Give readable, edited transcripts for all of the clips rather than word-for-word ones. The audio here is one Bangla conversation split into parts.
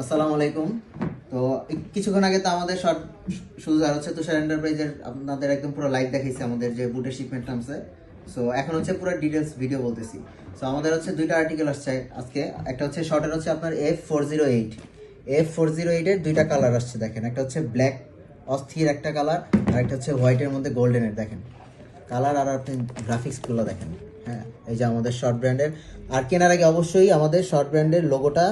আসসালামু আলাইকুম। তো কিছুক্ষণ আগে তো আমাদের শর্ট শুজ আর হচ্ছে তুষার এন্টারপ্রাইজের আপনাদের একদম পুরো লাইভ দেখাইছে আমাদের যে বুটের শিপমেন্ট নামছে। সো এখন হচ্ছে পুরো ডিটেলস ভিডিও বলতেছি। সো আমাদের হচ্ছে দুইটা আর্টিকেল আসছে আজকে। একটা হচ্ছে শর্টের হচ্ছে আপনার F408 এর দুইটা কালার আসছে দেখেন। একটা হচ্ছে ব্ল্যাক অস্থির একটা কালার, আর একটা হচ্ছে হোয়াইটের মধ্যে গোল্ডেনের দেখেন কালার। আর আপনি গ্রাফিক্সগুলো দেখেন। হ্যাঁ, এই যে আমাদের শর্ট ব্র্যান্ডের। আর কেনার আগে অবশ্যই আমাদের শর্ট ব্র্যান্ডের লোগোটা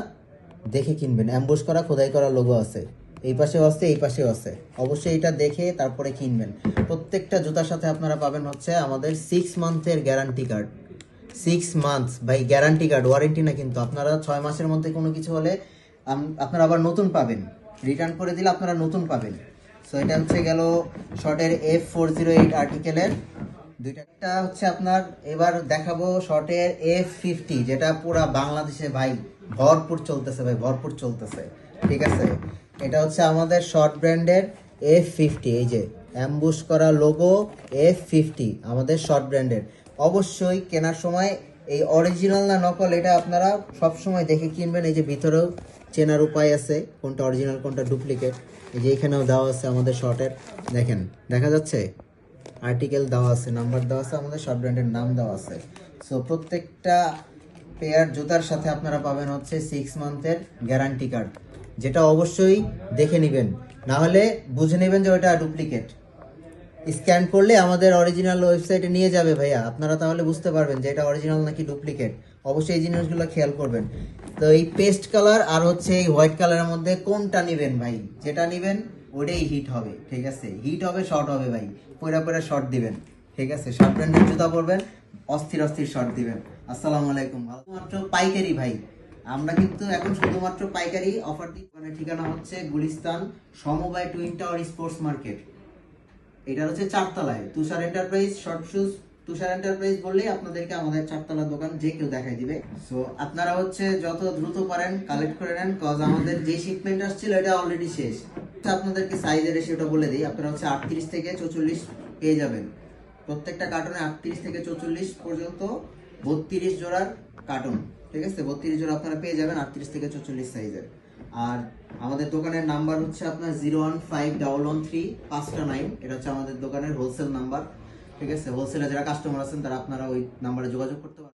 দেখে কিনবেন। অ্যাম্বুশ করা খোদাই করা লোগো আছে, এই পাশেও আছে এই পাশেও আছে। অবশ্যই এটা দেখে তারপরে কিনবেন। প্রত্যেকটা জুতার সাথে আপনারা পাবেন হচ্ছে আমাদের 6 মান্থের গ্যারান্টি কার্ড। 6 মান্থস ভাই, গ্যারান্টি কার্ড, ওয়ারেন্টি না কিন্তু। আপনারা 6 মাসের মধ্যে কোনো কিছু হলে আপনারা আবার নতুন পাবেন, রিটার্ন করে দিলে আপনারা নতুন পাবেন। সো এটা হচ্ছে গেল শর্টের F408 আর্টিকেলের দুইটা। একটা হচ্ছে আপনার এবার দেখাবো শর্টের F50, যেটা পুরা বাংলাদেশে ভাই ভরপুর চলতেছে, ভাই ভরপুর চলতেছে। ঠিক আছে, এটা হচ্ছে আমাদের শর্ট ব্র্যান্ডের F50। এই যে অ্যাম্বুশ করা লোগো F50 আমাদের শর্ট ব্র্যান্ডের। অবশ্যই কেনার সময় এই অরিজিনাল না নকল এটা আপনারা সব সময় দেখে কিনবেন। এই যে ভিতরেও চেনার উপায় আছে কোনটা অরিজিনাল কোনটা ডুপ্লিকেট। এই যে এখানেও দেওয়া আছে আমাদের শর্টের, দেখেন দেখা যাচ্ছে আর্টিকেল দেওয়া আছে, নাম্বার দেওয়া আছে, আমাদের শর্ট ব্র্যান্ডের নাম দেওয়া আছে। সো প্রত্যেকটা পেয়ার জুতার সাথে আপনারা পাবেন হচ্ছে 6 মান্থের গ্যারান্টি কার্ড, যেটা অবশ্যই দেখে নেবেন, না হলে বুঝে নেবেন যে ওটা ডুপ্লিকেট। স্ক্যান করলে আমাদের অরিজিনাল ওয়েবসাইটে নিয়ে যাবে ভাইয়া, আপনারা তাহলে বুঝতে পারবেন যে এটা অরিজিনাল নাকি ডুপ্লিকেট। অবশ্যই এই জিনিসগুলো খেয়াল করবেন। তো এই পেস্ট কালার আর হচ্ছে এই হোয়াইট কালারের মধ্যে কোনটা নেবেন ভাই? যেটা নেবেন ওটাই হিট হবে। ঠিক আছে, হিট হবে শর্ট হবে ভাই, পয়রা পয়রা শর্ট দিবেন। ঠিক আছে, শর্ট ব্র্যান্ডের জুতা পরবেন, অস্থির অস্থির শর্ট দিবেন। আসসালামু আলাইকুম। মাত্র পাইকারি ভাই, আমরা কিন্তু এখন শুধুমাত্র পাইকারি অফার দিই। ঠিকানা হচ্ছে গুলিস্তান সমবায় টুইন টাওয়ার স্পোর্টস মার্কেট। এটা হচ্ছে 4 তলায় তুষার এন্টারপ্রাইজ শর্ট শুজ। তুষার এন্টারপ্রাইজ বললেই আপনাদেরকে আমাদের 4 তলার দোকান যে কেউ দেখাই দিবে। সো আপনারা হচ্ছে যত দ্রুত পারেন কালেক্ট করে নেন, কজ আমাদের যে শিপমেন্ট আসছিল এটা অলরেডি শেষ। আপনাদেরকে সাইজের রেশিওটা বলে দিই, আপনারা হচ্ছে 38 থেকে 44 পেয়ে যাবেন। প্রত্যেকটা কার্টুনে 38 থেকে 44 পর্যন্ত 32 জোড়ার কার্টুন। ঠিক আছে, 32 জোড়া আপনারা পেয়ে যাবেন 38 থেকে 44 সাইজের। আর আমাদের দোকানের নাম্বার হচ্ছে আপনার 015113 এটা হচ্ছে আমাদের দোকানের হোলসেল নাম্বার। ঠিক আছে, হোলসেলে যারা কাস্টমার আছেন তারা আপনারা ওই নাম্বারে যোগাযোগ করতে পারেন।